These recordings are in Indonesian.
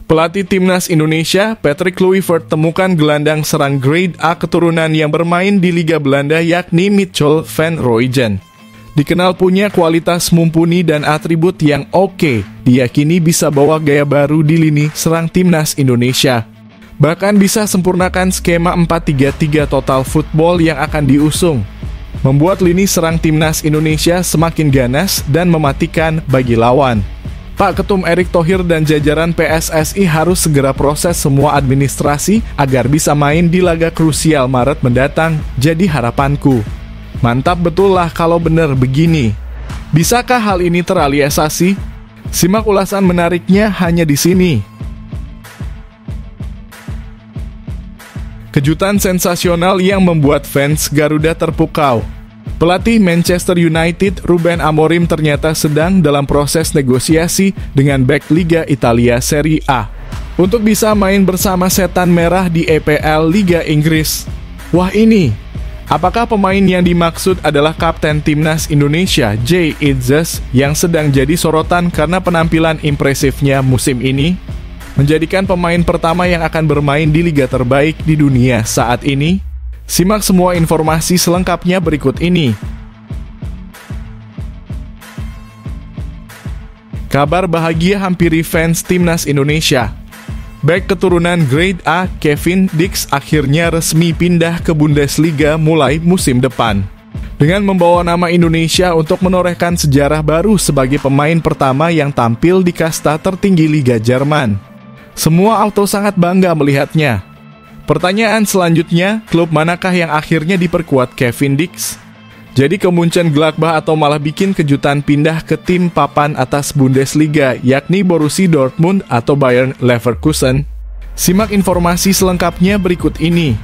Pelatih Timnas Indonesia, Patrick Kluivert, temukan gelandang serang grade A keturunan yang bermain di Liga Belanda yakni Mitchell van Rooijen. Dikenal punya kualitas mumpuni dan atribut yang oke, diyakini bisa bawa gaya baru di lini serang Timnas Indonesia. Bahkan bisa sempurnakan skema 4-3-3 total football yang akan diusung, membuat lini serang Timnas Indonesia semakin ganas dan mematikan bagi lawan. Pak Ketum Erick Thohir dan jajaran PSSI harus segera proses semua administrasi agar bisa main di laga krusial Maret mendatang, jadi harapanku. Mantap betul lah kalau benar begini. Bisakah hal ini terrealisasi? Simak ulasan menariknya hanya di sini. Kejutan sensasional yang membuat fans Garuda terpukau. Pelatih Manchester United Ruben Amorim ternyata sedang dalam proses negosiasi dengan bek Liga Italia Serie A untuk bisa main bersama setan merah di EPL Liga Inggris. Wah ini, apakah pemain yang dimaksud adalah Kapten Timnas Indonesia Jay Itzes yang sedang jadi sorotan karena penampilan impresifnya musim ini? Menjadikan pemain pertama yang akan bermain di liga terbaik di dunia saat ini? Simak semua informasi selengkapnya berikut ini. Kabar bahagia hampiri fans Timnas Indonesia. Bek keturunan grade A Kevin Dix akhirnya resmi pindah ke Bundesliga mulai musim depan. Dengan membawa nama Indonesia untuk menorehkan sejarah baru sebagai pemain pertama yang tampil di kasta tertinggi Liga Jerman. Semua auto sangat bangga melihatnya. Pertanyaan selanjutnya, klub manakah yang akhirnya diperkuat Kevin Dix? Jadi ke Mönchengladbach atau malah bikin kejutan pindah ke tim papan atas Bundesliga, yakni Borussia Dortmund atau Bayer Leverkusen? Simak informasi selengkapnya berikut ini.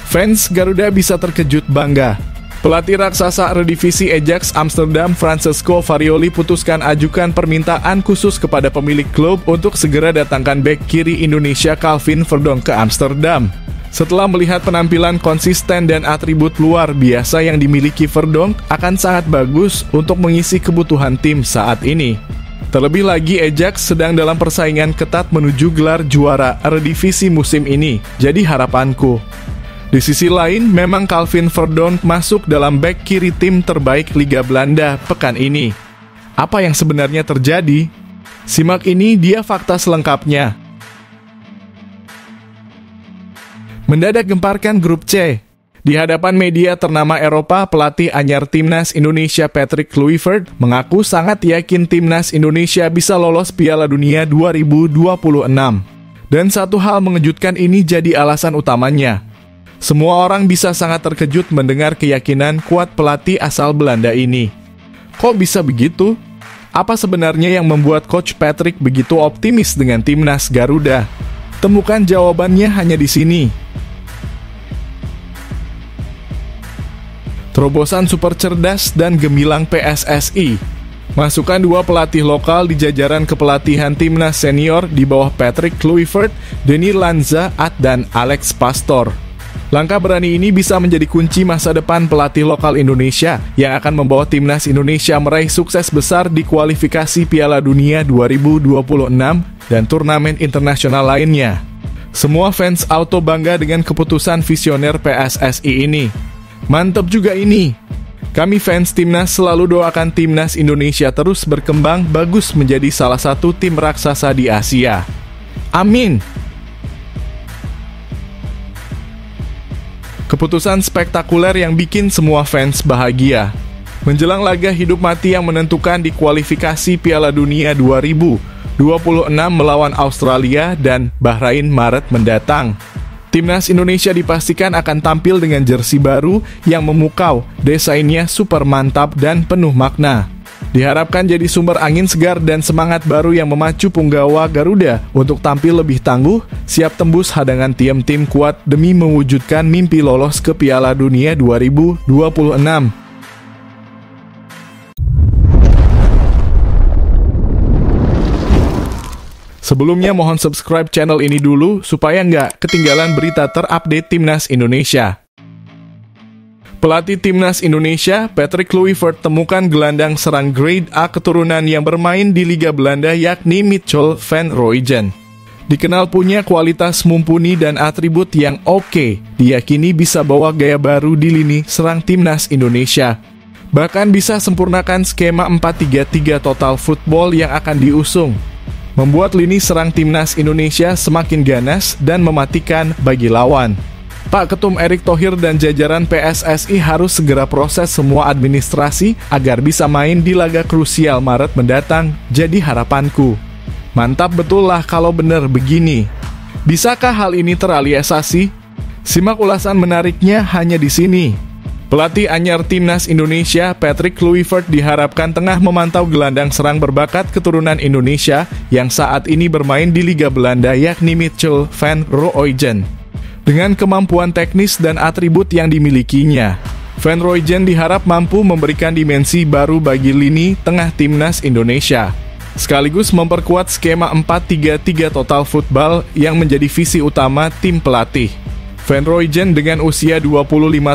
Fans Garuda bisa terkejut bangga. Pelatih raksasa Eredivisie Ajax Amsterdam Francesco Farioli putuskan ajukan permintaan khusus kepada pemilik klub untuk segera datangkan bek kiri Indonesia Calvin Verdonk ke Amsterdam. Setelah melihat penampilan konsisten dan atribut luar biasa yang dimiliki Verdonk akan sangat bagus untuk mengisi kebutuhan tim saat ini. Terlebih lagi Ajax sedang dalam persaingan ketat menuju gelar juara Eredivisie musim ini, jadi harapanku. Di sisi lain, memang Calvin Verdonk masuk dalam bek kiri tim terbaik Liga Belanda pekan ini. Apa yang sebenarnya terjadi? Simak ini dia fakta selengkapnya. Mendadak gemparkan grup C. Di hadapan media ternama Eropa, pelatih anyar Timnas Indonesia Patrick Kluivert mengaku sangat yakin Timnas Indonesia bisa lolos Piala Dunia 2026. Dan satu hal mengejutkan ini jadi alasan utamanya. Semua orang bisa sangat terkejut mendengar keyakinan kuat pelatih asal Belanda ini. Kok bisa begitu? Apa sebenarnya yang membuat Coach Patrick begitu optimis dengan Timnas Garuda? Temukan jawabannya hanya di sini. Terobosan super cerdas dan gemilang PSSI. Masukkan dua pelatih lokal di jajaran kepelatihan Timnas senior di bawah Patrick Kluivert, Denny Lanza, dan Alex Pastor. Langkah berani ini bisa menjadi kunci masa depan pelatih lokal Indonesia yang akan membawa Timnas Indonesia meraih sukses besar di kualifikasi Piala Dunia 2026 dan turnamen internasional lainnya. Semua fans auto bangga dengan keputusan visioner PSSI ini. Mantap juga ini. Kami fans Timnas selalu doakan Timnas Indonesia terus berkembang bagus menjadi salah satu tim raksasa di Asia. Amin. Keputusan spektakuler yang bikin semua fans bahagia. Menjelang laga hidup mati yang menentukan di kualifikasi Piala Dunia 2026 melawan Australia dan Bahrain Maret mendatang. Timnas Indonesia dipastikan akan tampil dengan jersey baru yang memukau, desainnya super mantap dan penuh makna. Diharapkan jadi sumber angin segar dan semangat baru yang memacu punggawa Garuda untuk tampil lebih tangguh, siap tembus hadangan tim-tim kuat demi mewujudkan mimpi lolos ke Piala Dunia 2026. Sebelumnya mohon subscribe channel ini dulu supaya nggak ketinggalan berita terupdate Timnas Indonesia. Pelatih Timnas Indonesia, Patrick Kluivert, temukan gelandang serang grade A keturunan yang bermain di Liga Belanda yakni Mitchell van Rooijen. Dikenal punya kualitas mumpuni dan atribut yang oke, diyakini bisa bawa gaya baru di lini serang Timnas Indonesia. Bahkan bisa sempurnakan skema 4-3-3 total football yang akan diusung, membuat lini serang Timnas Indonesia semakin ganas dan mematikan bagi lawan. Pak Ketum Erick Thohir dan jajaran PSSI harus segera proses semua administrasi agar bisa main di laga krusial Maret mendatang, jadi harapanku. Mantap betul lah kalau bener begini. Bisakah hal ini terrealisasi? Simak ulasan menariknya hanya di sini. Pelatih anyar Timnas Indonesia, Patrick Kluivert, diharapkan tengah memantau gelandang serang berbakat keturunan Indonesia yang saat ini bermain di Liga Belanda yakni Mitchell van Rooijen. Dengan kemampuan teknis dan atribut yang dimilikinya, Van Rooijen diharap mampu memberikan dimensi baru bagi lini tengah Timnas Indonesia, sekaligus memperkuat skema 4-3-3 total football yang menjadi visi utama tim pelatih. Van Rooijen dengan usia 25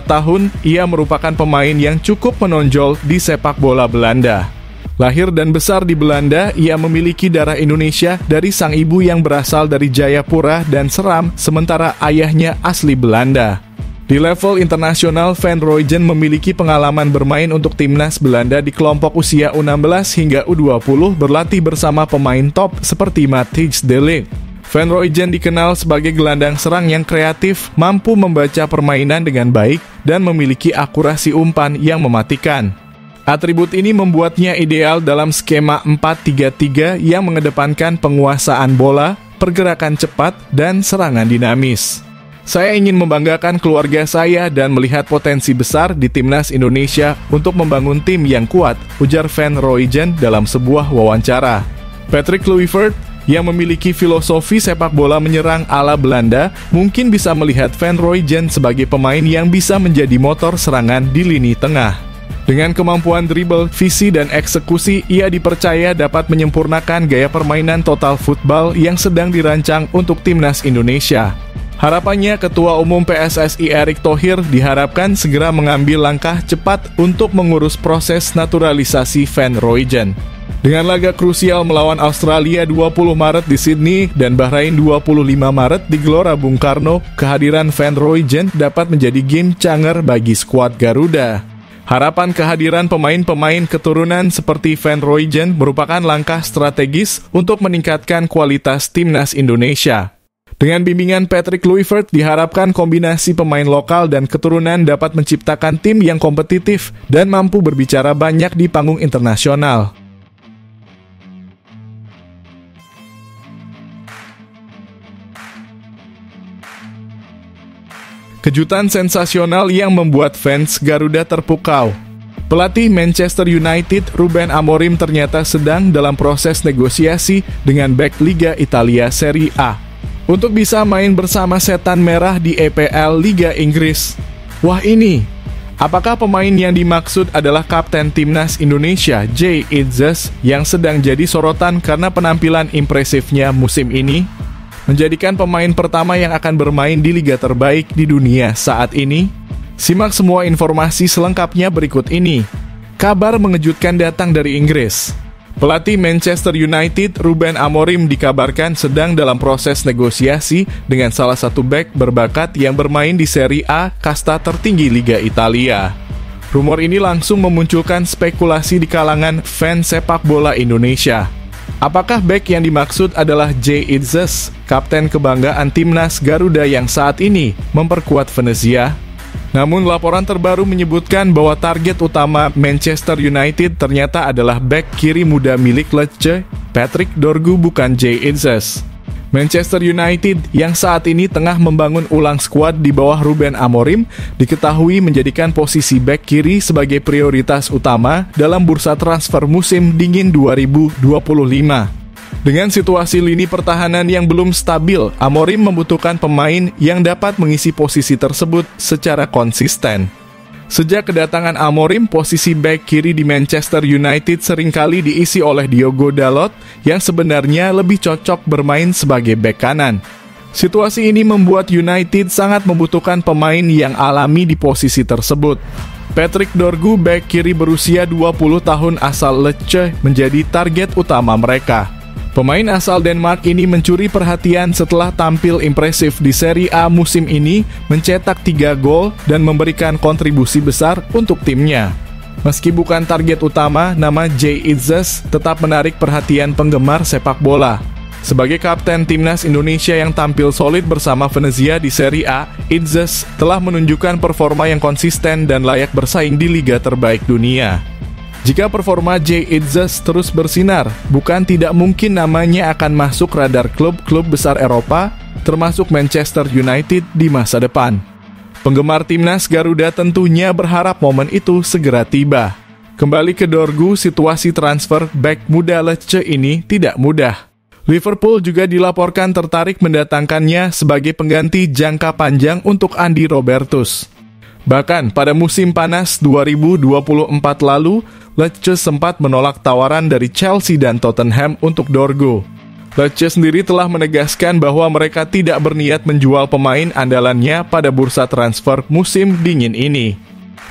tahun, ia merupakan pemain yang cukup menonjol di sepak bola Belanda. Lahir dan besar di Belanda, ia memiliki darah Indonesia dari sang ibu yang berasal dari Jayapura dan Seram, sementara ayahnya asli Belanda. Di level internasional, Van Rooijen memiliki pengalaman bermain untuk Timnas Belanda di kelompok usia U16 hingga U20, berlatih bersama pemain top seperti Matthijs de Ligt. Van Rooijen dikenal sebagai gelandang serang yang kreatif, mampu membaca permainan dengan baik, dan memiliki akurasi umpan yang mematikan. Atribut ini membuatnya ideal dalam skema 4-3-3 yang mengedepankan penguasaan bola, pergerakan cepat, dan serangan dinamis. Saya ingin membanggakan keluarga saya dan melihat potensi besar di Timnas Indonesia untuk membangun tim yang kuat, ujar Van Rooijen dalam sebuah wawancara. Patrick Kluivert, yang memiliki filosofi sepak bola menyerang ala Belanda, mungkin bisa melihat Van Rooijen sebagai pemain yang bisa menjadi motor serangan di lini tengah. Dengan kemampuan dribble, visi, dan eksekusi, ia dipercaya dapat menyempurnakan gaya permainan total football yang sedang dirancang untuk Timnas Indonesia. Harapannya, Ketua Umum PSSI Erick Thohir diharapkan segera mengambil langkah cepat untuk mengurus proses naturalisasi Van Rooijen. Dengan laga krusial melawan Australia 20 Maret di Sydney dan Bahrain 25 Maret di Gelora Bung Karno, kehadiran Van Rooijen dapat menjadi game changer bagi skuad Garuda. Harapan kehadiran pemain-pemain keturunan seperti Van Rooijen merupakan langkah strategis untuk meningkatkan kualitas Timnas Indonesia. Dengan bimbingan Patrick Kluivert, diharapkan kombinasi pemain lokal dan keturunan dapat menciptakan tim yang kompetitif dan mampu berbicara banyak di panggung internasional. Kejutan sensasional yang membuat fans Garuda terpukau. Pelatih Manchester United, Ruben Amorim, ternyata sedang dalam proses negosiasi dengan bek Liga Italia Serie A untuk bisa main bersama setan merah di EPL Liga Inggris. Wah ini, apakah pemain yang dimaksud adalah Kapten Timnas Indonesia, Jay Itzes, yang sedang jadi sorotan karena penampilan impresifnya musim ini? Menjadikan pemain pertama yang akan bermain di liga terbaik di dunia saat ini? Simak semua informasi selengkapnya berikut ini. Kabar mengejutkan datang dari Inggris. Pelatih Manchester United, Ruben Amorim, dikabarkan sedang dalam proses negosiasi dengan salah satu bek berbakat yang bermain di Serie A, kasta tertinggi Liga Italia. Rumor ini langsung memunculkan spekulasi di kalangan fans sepak bola Indonesia. Apakah bek yang dimaksud adalah Jay Itzes, kapten kebanggaan Timnas Garuda yang saat ini memperkuat Venezia? Namun laporan terbaru menyebutkan bahwa target utama Manchester United ternyata adalah bek kiri muda milik Lecce, Patrick Dorgu, bukan Jay Itzes. Manchester United yang saat ini tengah membangun ulang skuad di bawah Ruben Amorim diketahui menjadikan posisi bek kiri sebagai prioritas utama dalam bursa transfer musim dingin 2025. Dengan situasi lini pertahanan yang belum stabil, Amorim membutuhkan pemain yang dapat mengisi posisi tersebut secara konsisten. Sejak kedatangan Amorim, posisi bek kiri di Manchester United seringkali diisi oleh Diogo Dalot yang sebenarnya lebih cocok bermain sebagai bek kanan. Situasi ini membuat United sangat membutuhkan pemain yang alami di posisi tersebut. Patrick Dorgu, bek kiri berusia 20 tahun asal Lecce, menjadi target utama mereka. Pemain asal Denmark ini mencuri perhatian setelah tampil impresif di Serie A musim ini, mencetak 3 gol dan memberikan kontribusi besar untuk timnya. Meski bukan target utama, nama Jay Itzes tetap menarik perhatian penggemar sepak bola. Sebagai kapten timnas Indonesia yang tampil solid bersama Venezia di Serie A, Itzes telah menunjukkan performa yang konsisten dan layak bersaing di liga terbaik dunia. Jika performa Jay Itzes terus bersinar, bukan tidak mungkin namanya akan masuk radar klub-klub besar Eropa, termasuk Manchester United di masa depan. Penggemar timnas Garuda tentunya berharap momen itu segera tiba. Kembali ke Dorgu, situasi transfer bek muda Lecce ini tidak mudah. Liverpool juga dilaporkan tertarik mendatangkannya sebagai pengganti jangka panjang untuk Andy Robertus. Bahkan pada musim panas 2024 lalu, Lecce sempat menolak tawaran dari Chelsea dan Tottenham untuk Dorgu. Lecce sendiri telah menegaskan bahwa mereka tidak berniat menjual pemain andalannya pada bursa transfer musim dingin ini.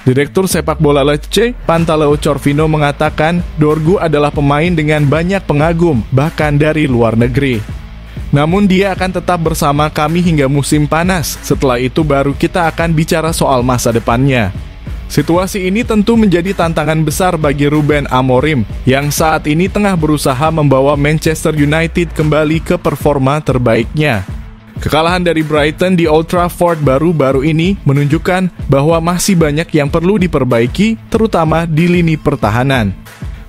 Direktur sepak bola Lecce, Pantaleo Corvino, mengatakan Dorgu adalah pemain dengan banyak pengagum, bahkan dari luar negeri. Namun dia akan tetap bersama kami hingga musim panas, setelah itu baru kita akan bicara soal masa depannya. Situasi ini tentu menjadi tantangan besar bagi Ruben Amorim, yang saat ini tengah berusaha membawa Manchester United kembali ke performa terbaiknya. Kekalahan dari Brighton di Old Trafford baru-baru ini menunjukkan bahwa masih banyak yang perlu diperbaiki, terutama di lini pertahanan.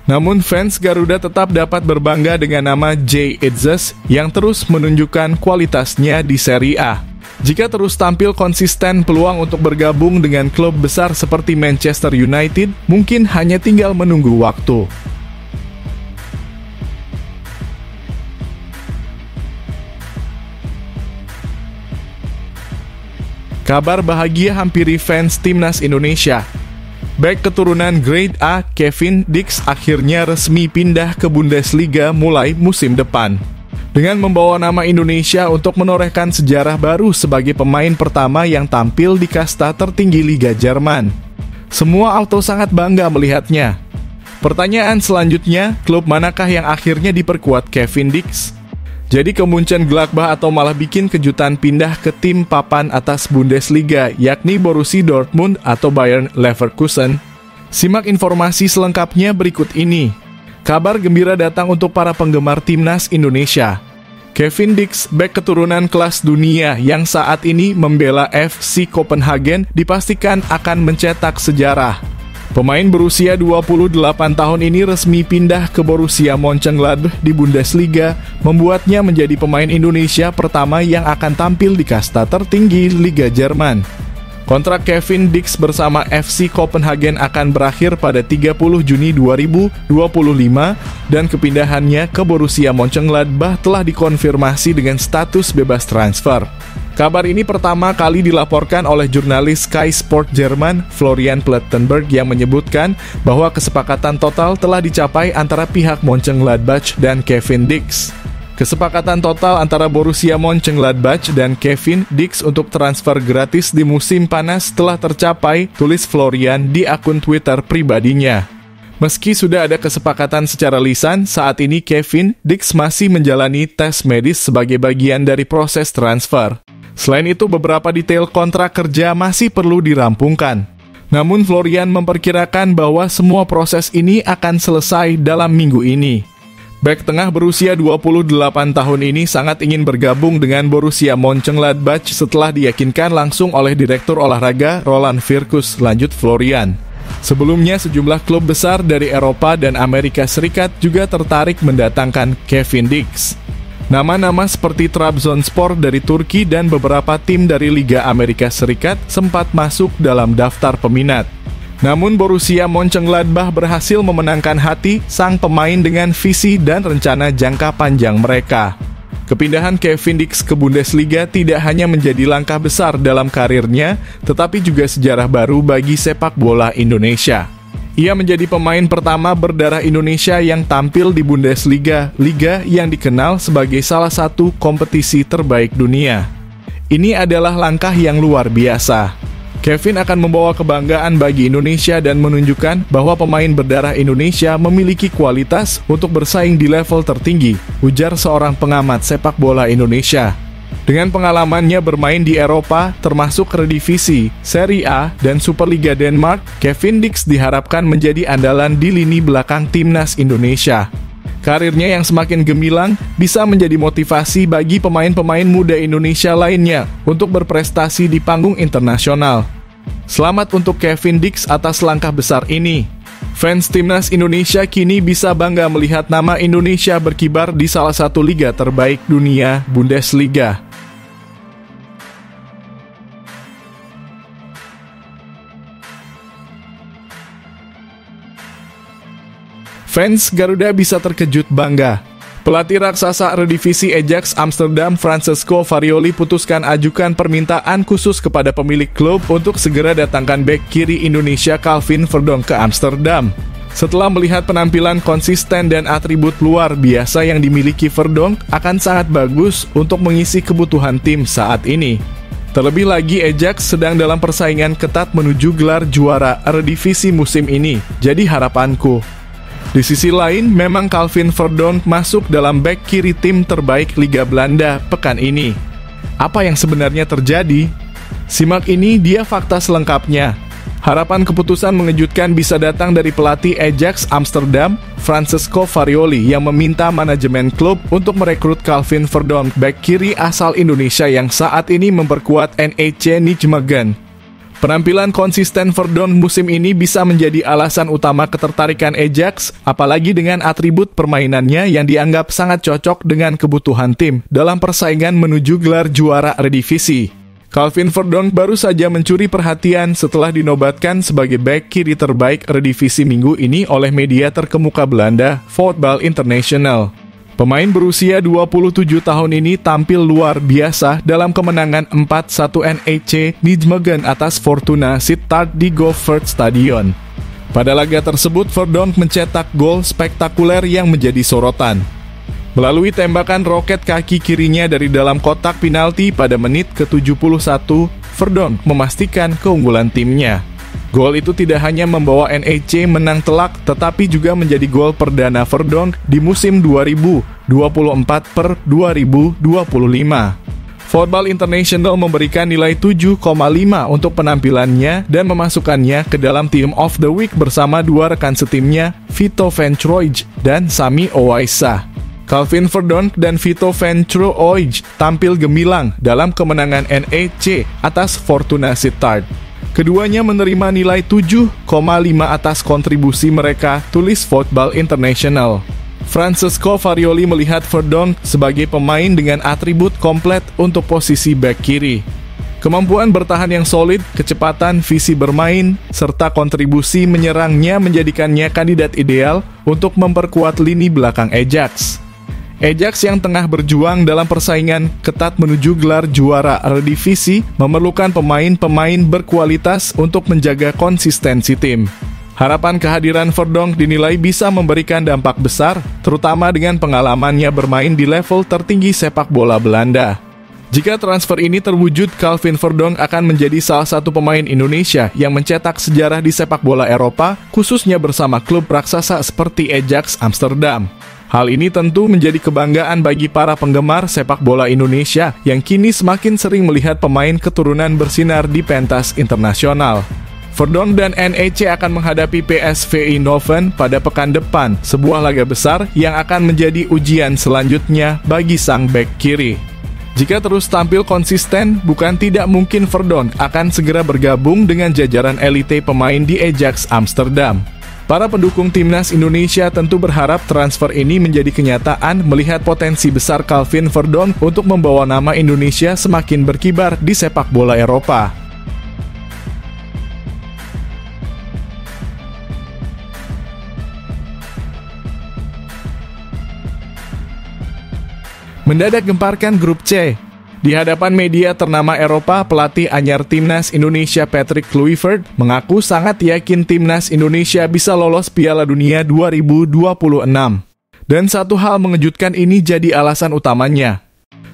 Namun fans Garuda tetap dapat berbangga dengan nama Jay Itzes yang terus menunjukkan kualitasnya di Serie A. Jika terus tampil konsisten, peluang untuk bergabung dengan klub besar seperti Manchester United mungkin hanya tinggal menunggu waktu. Kabar bahagia hampiri fans timnas Indonesia. Bek keturunan Grade A Kevin Dix akhirnya resmi pindah ke Bundesliga mulai musim depan. Dengan membawa nama Indonesia untuk menorehkan sejarah baru sebagai pemain pertama yang tampil di kasta tertinggi Liga Jerman. Semua auto sangat bangga melihatnya. Pertanyaan selanjutnya, klub manakah yang akhirnya diperkuat Kevin Dix? Jadi ke Mönchengladbach atau malah bikin kejutan pindah ke tim papan atas Bundesliga, yakni Borussia Dortmund atau Bayer Leverkusen? Simak informasi selengkapnya berikut ini. Kabar gembira datang untuk para penggemar timnas Indonesia. Kevin Dix, bek keturunan kelas dunia yang saat ini membela FC Copenhagen, dipastikan akan mencetak sejarah. Pemain berusia 28 tahun ini resmi pindah ke Borussia Mönchengladbach di Bundesliga, membuatnya menjadi pemain Indonesia pertama yang akan tampil di kasta tertinggi Liga Jerman. Kontrak Kevin Dix bersama FC Copenhagen akan berakhir pada 30 Juni 2025 dan kepindahannya ke Borussia Mönchengladbach telah dikonfirmasi dengan status bebas transfer. Kabar ini pertama kali dilaporkan oleh jurnalis Sky Sport Jerman, Florian Plettenberg, yang menyebutkan bahwa kesepakatan total telah dicapai antara pihak Mönchengladbach dan Kevin Dix. Kesepakatan total antara Borussia Mönchengladbach dan Kevin Dix untuk transfer gratis di musim panas telah tercapai, tulis Florian di akun Twitter pribadinya. Meski sudah ada kesepakatan secara lisan, saat ini Kevin Dix masih menjalani tes medis sebagai bagian dari proses transfer. Selain itu, beberapa detail kontrak kerja masih perlu dirampungkan. Namun Florian memperkirakan bahwa semua proses ini akan selesai dalam minggu ini. Bek tengah berusia 28 tahun ini sangat ingin bergabung dengan Borussia Mönchengladbach setelah diyakinkan langsung oleh Direktur Olahraga Roland Virkus, lanjut Florian. Sebelumnya, sejumlah klub besar dari Eropa dan Amerika Serikat juga tertarik mendatangkan Kevin Dix. Nama-nama seperti Trabzonspor dari Turki dan beberapa tim dari Liga Amerika Serikat sempat masuk dalam daftar peminat. Namun Borussia Mönchengladbach berhasil memenangkan hati sang pemain dengan visi dan rencana jangka panjang mereka. Kepindahan Kevin Dix ke Bundesliga tidak hanya menjadi langkah besar dalam karirnya, tetapi juga sejarah baru bagi sepak bola Indonesia. Ia menjadi pemain pertama berdarah Indonesia yang tampil di Bundesliga, liga yang dikenal sebagai salah satu kompetisi terbaik dunia. Ini adalah langkah yang luar biasa. Kevin akan membawa kebanggaan bagi Indonesia dan menunjukkan bahwa pemain berdarah Indonesia memiliki kualitas untuk bersaing di level tertinggi, ujar seorang pengamat sepak bola Indonesia. Dengan pengalamannya bermain di Eropa, termasuk Eredivisie, Serie A, dan Superliga Denmark, Kevin Dix diharapkan menjadi andalan di lini belakang timnas Indonesia. Karirnya yang semakin gemilang bisa menjadi motivasi bagi pemain-pemain muda Indonesia lainnya untuk berprestasi di panggung internasional. Selamat untuk Kevin Dix atas langkah besar ini. Fans timnas Indonesia kini bisa bangga melihat nama Indonesia berkibar di salah satu liga terbaik dunia, Bundesliga. Fans Garuda bisa terkejut bangga. Pelatih raksasa Eredivisie Ajax Amsterdam Francesco Farioli putuskan ajukan permintaan khusus kepada pemilik klub untuk segera datangkan bek kiri Indonesia Calvin Verdonk ke Amsterdam. Setelah melihat penampilan konsisten dan atribut luar biasa yang dimiliki Verdonk akan sangat bagus untuk mengisi kebutuhan tim saat ini. Terlebih lagi Ajax sedang dalam persaingan ketat menuju gelar juara Eredivisie musim ini, jadi harapanku. Di sisi lain, memang Calvin Verdonk masuk dalam bek kiri tim terbaik Liga Belanda pekan ini. Apa yang sebenarnya terjadi? Simak ini dia fakta selengkapnya. Harapan keputusan mengejutkan bisa datang dari pelatih Ajax Amsterdam, Francesco Farioli, yang meminta manajemen klub untuk merekrut Calvin Verdonk, bek kiri asal Indonesia yang saat ini memperkuat NEC Nijmegen. Penampilan konsisten Verdonk musim ini bisa menjadi alasan utama ketertarikan Ajax, apalagi dengan atribut permainannya yang dianggap sangat cocok dengan kebutuhan tim dalam persaingan menuju gelar juara Eredivisie. Calvin Verdonk baru saja mencuri perhatian setelah dinobatkan sebagai bek kiri terbaik Eredivisie minggu ini oleh media terkemuka Belanda, Voetbal International. Pemain berusia 27 tahun ini tampil luar biasa dalam kemenangan 4-1 NEC Nijmegen atas Fortuna Sittard di Goffert-Stadion. Pada laga tersebut, Verdonk mencetak gol spektakuler yang menjadi sorotan. Melalui tembakan roket kaki kirinya dari dalam kotak penalti pada menit ke-71, Verdonk memastikan keunggulan timnya. Gol itu tidak hanya membawa NEC menang telak, tetapi juga menjadi gol perdana Verdonk di musim 2024/2025. Voetbal International memberikan nilai 7,5 untuk penampilannya dan memasukkannya ke dalam Team of the Week bersama dua rekan setimnya, Vito van Troij dan Sami Owaisa. Calvin Verdonk dan Vito van Troij tampil gemilang dalam kemenangan NEC atas Fortuna Sittard. Keduanya menerima nilai 7,5 atas kontribusi mereka, tulis Voetbal International. Francesco Farioli melihat Verdonk sebagai pemain dengan atribut komplet untuk posisi bek kiri. Kemampuan bertahan yang solid, kecepatan, visi bermain, serta kontribusi menyerangnya menjadikannya kandidat ideal untuk memperkuat lini belakang Ajax. Ajax yang tengah berjuang dalam persaingan ketat menuju gelar juara Eredivisie memerlukan pemain-pemain berkualitas untuk menjaga konsistensi tim. Harapan kehadiran Verdonk dinilai bisa memberikan dampak besar, terutama dengan pengalamannya bermain di level tertinggi sepak bola Belanda. Jika transfer ini terwujud, Calvin Verdonk akan menjadi salah satu pemain Indonesia yang mencetak sejarah di sepak bola Eropa, khususnya bersama klub raksasa seperti Ajax Amsterdam. Hal ini tentu menjadi kebanggaan bagi para penggemar sepak bola Indonesia yang kini semakin sering melihat pemain keturunan bersinar di pentas internasional. Verdonk dan NEC akan menghadapi PSV Eindhoven pada pekan depan, sebuah laga besar yang akan menjadi ujian selanjutnya bagi sang bek kiri. Jika terus tampil konsisten, bukan tidak mungkin Verdonk akan segera bergabung dengan jajaran elite pemain di Ajax Amsterdam. Para pendukung timnas Indonesia tentu berharap transfer ini menjadi kenyataan melihat potensi besar Calvin Verdonk untuk membawa nama Indonesia semakin berkibar di sepak bola Eropa. Mendadak gemparkan grup C. Di hadapan media ternama Eropa, pelatih anyar Timnas Indonesia Patrick Kluivert mengaku sangat yakin Timnas Indonesia bisa lolos Piala Dunia 2026. Dan satu hal mengejutkan ini jadi alasan utamanya.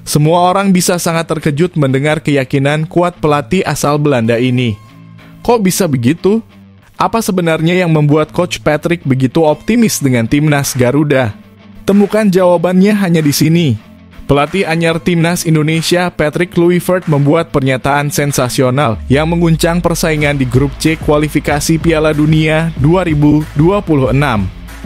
Semua orang bisa sangat terkejut mendengar keyakinan kuat pelatih asal Belanda ini. Kok bisa begitu? Apa sebenarnya yang membuat Coach Patrick begitu optimis dengan Timnas Garuda? Temukan jawabannya hanya di sini. Pelatih anyar Timnas Indonesia Patrick Kluivert membuat pernyataan sensasional yang mengguncang persaingan di grup C kualifikasi Piala Dunia 2026.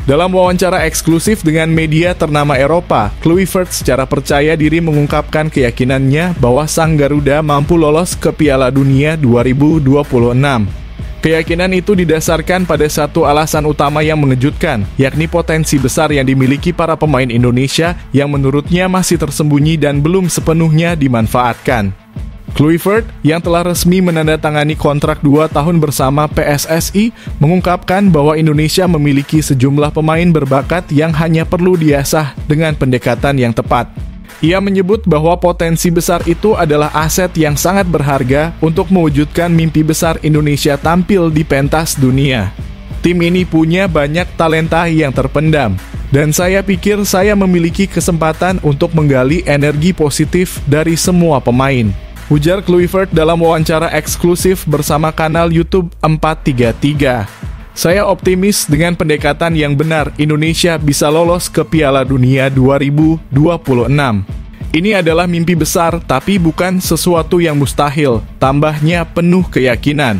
Dalam wawancara eksklusif dengan media ternama Eropa, Kluivert secara percaya diri mengungkapkan keyakinannya bahwa sang Garuda mampu lolos ke Piala Dunia 2026. Keyakinan itu didasarkan pada satu alasan utama yang mengejutkan, yakni potensi besar yang dimiliki para pemain Indonesia yang menurutnya masih tersembunyi dan belum sepenuhnya dimanfaatkan. Kluivert, yang telah resmi menandatangani kontrak 2 tahun bersama PSSI, mengungkapkan bahwa Indonesia memiliki sejumlah pemain berbakat yang hanya perlu diasah dengan pendekatan yang tepat. Ia menyebut bahwa potensi besar itu adalah aset yang sangat berharga untuk mewujudkan mimpi besar Indonesia tampil di pentas dunia. Tim ini punya banyak talenta yang terpendam, dan saya pikir saya memiliki kesempatan untuk menggali energi positif dari semua pemain, ujar Kluivert dalam wawancara eksklusif bersama kanal YouTube 433. Saya optimis dengan pendekatan yang benar Indonesia bisa lolos ke Piala Dunia 2026. Ini adalah mimpi besar tapi bukan sesuatu yang mustahil, tambahnya penuh keyakinan.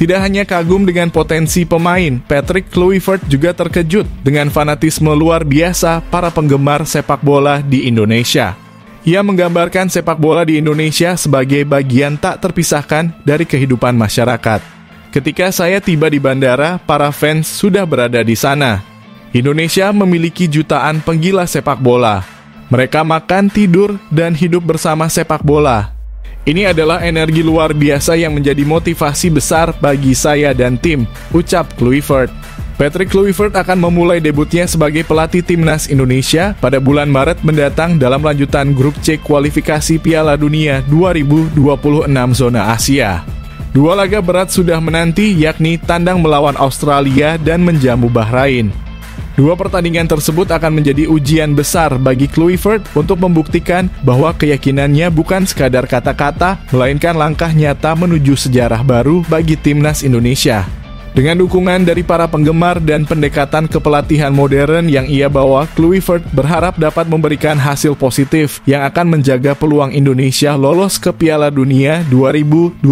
Tidak hanya kagum dengan potensi pemain, Patrick Kluivert juga terkejut dengan fanatisme luar biasa para penggemar sepak bola di Indonesia. Ia menggambarkan sepak bola di Indonesia sebagai bagian tak terpisahkan dari kehidupan masyarakat. Ketika saya tiba di bandara, para fans sudah berada di sana. Indonesia memiliki jutaan penggila sepak bola. Mereka makan, tidur, dan hidup bersama sepak bola. Ini adalah energi luar biasa yang menjadi motivasi besar bagi saya dan tim, ucap Kluivert. Patrick Kluivert akan memulai debutnya sebagai pelatih Timnas Indonesia pada bulan Maret mendatang dalam lanjutan grup C kualifikasi Piala Dunia 2026 zona Asia. 2 laga berat sudah menanti, yakni tandang melawan Australia dan menjamu Bahrain. 2 pertandingan tersebut akan menjadi ujian besar bagi Kluivert untuk membuktikan bahwa keyakinannya bukan sekadar kata-kata, melainkan langkah nyata menuju sejarah baru bagi Timnas Indonesia. Dengan dukungan dari para penggemar dan pendekatan kepelatihan modern yang ia bawa, Kluivert berharap dapat memberikan hasil positif yang akan menjaga peluang Indonesia lolos ke Piala Dunia 2026.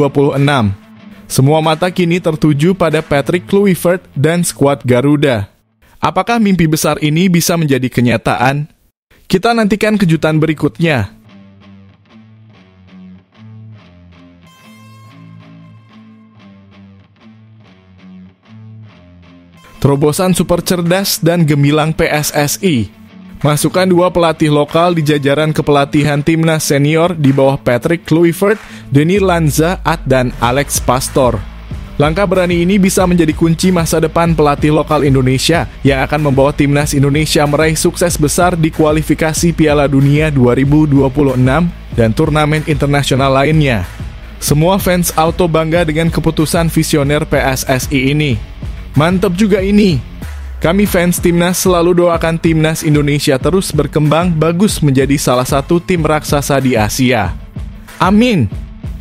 Semua mata kini tertuju pada Patrick Kluivert dan skuad Garuda. Apakah mimpi besar ini bisa menjadi kenyataan? Kita nantikan kejutan berikutnya. Terobosan super cerdas dan gemilang PSSI. Masukkan 2 pelatih lokal di jajaran kepelatihan Timnas senior di bawah Patrick Kluivert, Denny Lanza, dan Alex Pastor. Langkah berani ini bisa menjadi kunci masa depan pelatih lokal Indonesia yang akan membawa Timnas Indonesia meraih sukses besar di kualifikasi Piala Dunia 2026 dan turnamen internasional lainnya. Semua fans auto bangga dengan keputusan visioner PSSI ini. Mantap juga ini. Kami fans Timnas selalu doakan Timnas Indonesia terus berkembang bagus menjadi salah satu tim raksasa di Asia. Amin.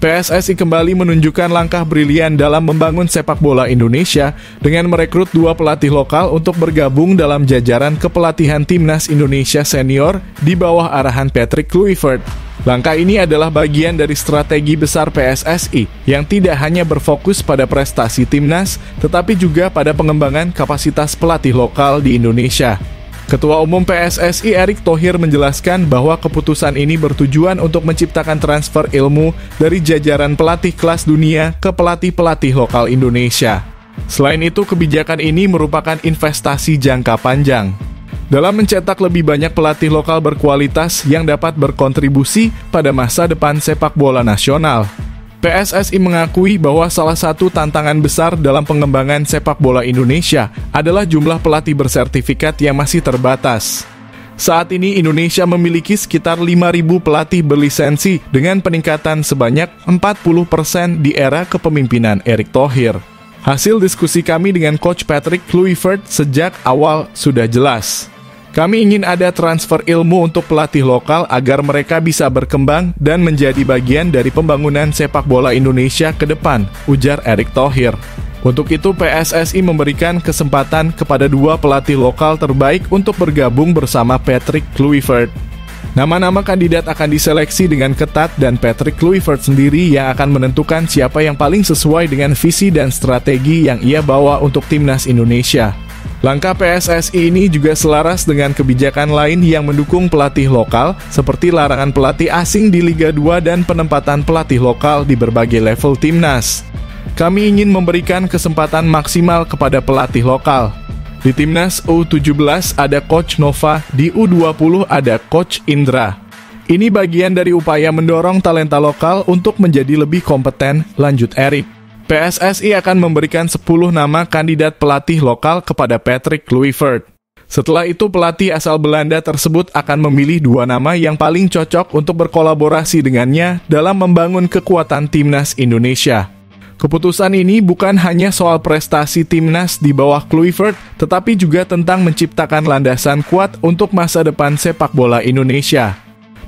PSSI kembali menunjukkan langkah brilian dalam membangun sepak bola Indonesia dengan merekrut 2 pelatih lokal untuk bergabung dalam jajaran kepelatihan Timnas Indonesia senior di bawah arahan Patrick Kluivert. Langkah ini adalah bagian dari strategi besar PSSI yang tidak hanya berfokus pada prestasi timnas, tetapi juga pada pengembangan kapasitas pelatih lokal di Indonesia. Ketua Umum PSSI Erick Thohir menjelaskan bahwa keputusan ini bertujuan untuk menciptakan transfer ilmu dari jajaran pelatih kelas dunia ke pelatih-pelatih lokal Indonesia. Selain itu, kebijakan ini merupakan investasi jangka panjang dalam mencetak lebih banyak pelatih lokal berkualitas yang dapat berkontribusi pada masa depan sepak bola nasional. PSSI mengakui bahwa salah satu tantangan besar dalam pengembangan sepak bola Indonesia adalah jumlah pelatih bersertifikat yang masih terbatas. Saat ini Indonesia memiliki sekitar 5.000 pelatih berlisensi dengan peningkatan sebanyak 40% di era kepemimpinan Erick Thohir. Hasil diskusi kami dengan Coach Patrick Kluivert sejak awal sudah jelas. Kami ingin ada transfer ilmu untuk pelatih lokal agar mereka bisa berkembang dan menjadi bagian dari pembangunan sepak bola Indonesia ke depan, ujar Erick Thohir. Untuk itu PSSI memberikan kesempatan kepada 2 pelatih lokal terbaik untuk bergabung bersama Patrick Kluivert. Nama-nama kandidat akan diseleksi dengan ketat dan Patrick Kluivert sendiri yang akan menentukan siapa yang paling sesuai dengan visi dan strategi yang ia bawa untuk timnas Indonesia. Langkah PSSI ini juga selaras dengan kebijakan lain yang mendukung pelatih lokal, seperti larangan pelatih asing di Liga 2 dan penempatan pelatih lokal di berbagai level timnas. Kami ingin memberikan kesempatan maksimal kepada pelatih lokal. Di timnas U17 ada Coach Nova, di U20 ada Coach Indra. Ini bagian dari upaya mendorong talenta lokal untuk menjadi lebih kompeten, lanjut Erick. PSSI akan memberikan 10 nama kandidat pelatih lokal kepada Patrick Kluivert. Setelah itu pelatih asal Belanda tersebut akan memilih 2 nama yang paling cocok untuk berkolaborasi dengannya dalam membangun kekuatan timnas Indonesia. Keputusan ini bukan hanya soal prestasi timnas di bawah Kluivert, tetapi juga tentang menciptakan landasan kuat untuk masa depan sepak bola Indonesia.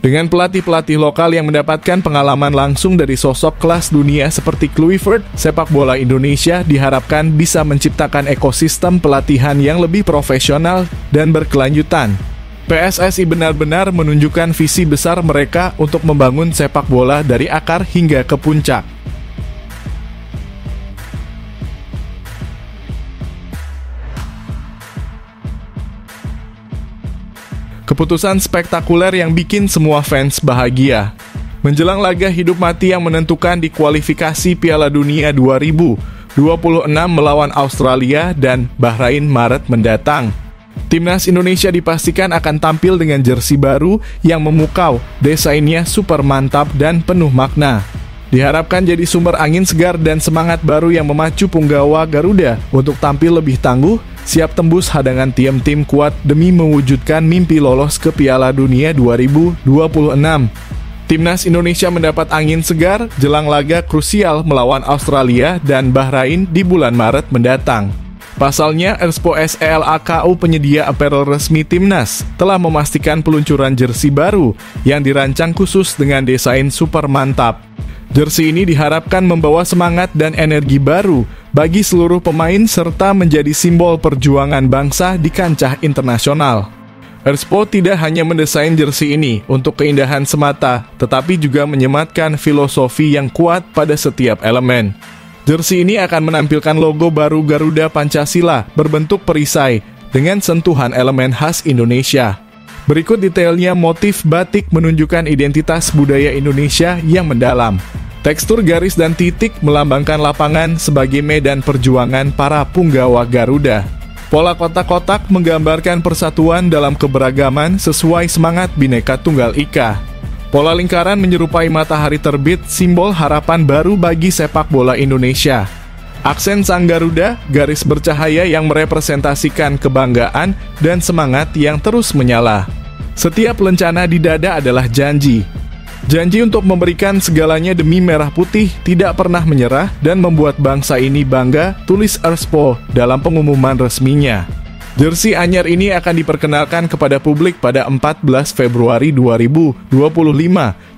Dengan pelatih-pelatih lokal yang mendapatkan pengalaman langsung dari sosok kelas dunia seperti Kluivert, sepak bola Indonesia diharapkan bisa menciptakan ekosistem pelatihan yang lebih profesional dan berkelanjutan. PSSI benar-benar menunjukkan visi besar mereka untuk membangun sepak bola dari akar hingga ke puncak. Keputusan spektakuler yang bikin semua fans bahagia. Menjelang laga hidup mati yang menentukan di kualifikasi Piala Dunia 2026 melawan Australia dan Bahrain Maret mendatang, timnas Indonesia dipastikan akan tampil dengan jersey baru yang memukau, desainnya super mantap dan penuh makna. Diharapkan jadi sumber angin segar dan semangat baru yang memacu punggawa Garuda untuk tampil lebih tangguh, siap tembus hadangan tim-tim kuat demi mewujudkan mimpi lolos ke Piala Dunia 2026. Timnas Indonesia mendapat angin segar jelang laga krusial melawan Australia dan Bahrain di bulan Maret mendatang. Pasalnya, Erspo SELAKU penyedia apparel resmi timnas telah memastikan peluncuran jersey baru yang dirancang khusus dengan desain super mantap. Jersey ini diharapkan membawa semangat dan energi baru bagi seluruh pemain serta menjadi simbol perjuangan bangsa di kancah internasional. Erspo tidak hanya mendesain jersey ini untuk keindahan semata, tetapi juga menyematkan filosofi yang kuat pada setiap elemen. Jersey ini akan menampilkan logo baru Garuda Pancasila berbentuk perisai dengan sentuhan elemen khas Indonesia. Berikut detailnya motif batik menunjukkan identitas budaya Indonesia yang mendalam. Tekstur garis dan titik melambangkan lapangan sebagai medan perjuangan para punggawa Garuda. Pola kotak-kotak menggambarkan persatuan dalam keberagaman sesuai semangat Bhinneka Tunggal Ika. Pola lingkaran menyerupai matahari terbit, simbol harapan baru bagi sepak bola Indonesia. Aksen sang Garuda, garis bercahaya yang merepresentasikan kebanggaan dan semangat yang terus menyala. Setiap lencana di dada adalah janji. Janji untuk memberikan segalanya demi merah putih, tidak pernah menyerah, dan membuat bangsa ini bangga, tulis Erspo dalam pengumuman resminya. Jersey anyar ini akan diperkenalkan kepada publik pada 14 Februari 2025,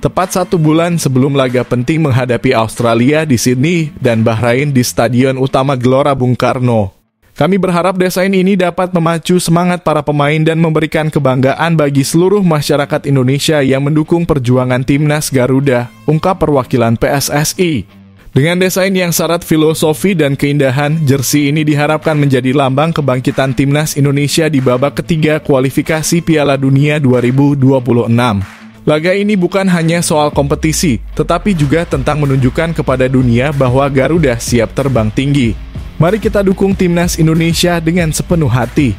tepat 1 bulan sebelum laga penting menghadapi Australia di Sydney dan Bahrain di Stadion Utama Gelora Bung Karno. Kami berharap desain ini dapat memacu semangat para pemain dan memberikan kebanggaan bagi seluruh masyarakat Indonesia yang mendukung perjuangan timnas Garuda, ungkap perwakilan PSSI. Dengan desain yang syarat filosofi dan keindahan, jersey ini diharapkan menjadi lambang kebangkitan timnas Indonesia di babak ketiga kualifikasi Piala Dunia 2026. Laga ini bukan hanya soal kompetisi, tetapi juga tentang menunjukkan kepada dunia bahwa Garuda siap terbang tinggi. Mari kita dukung timnas Indonesia dengan sepenuh hati.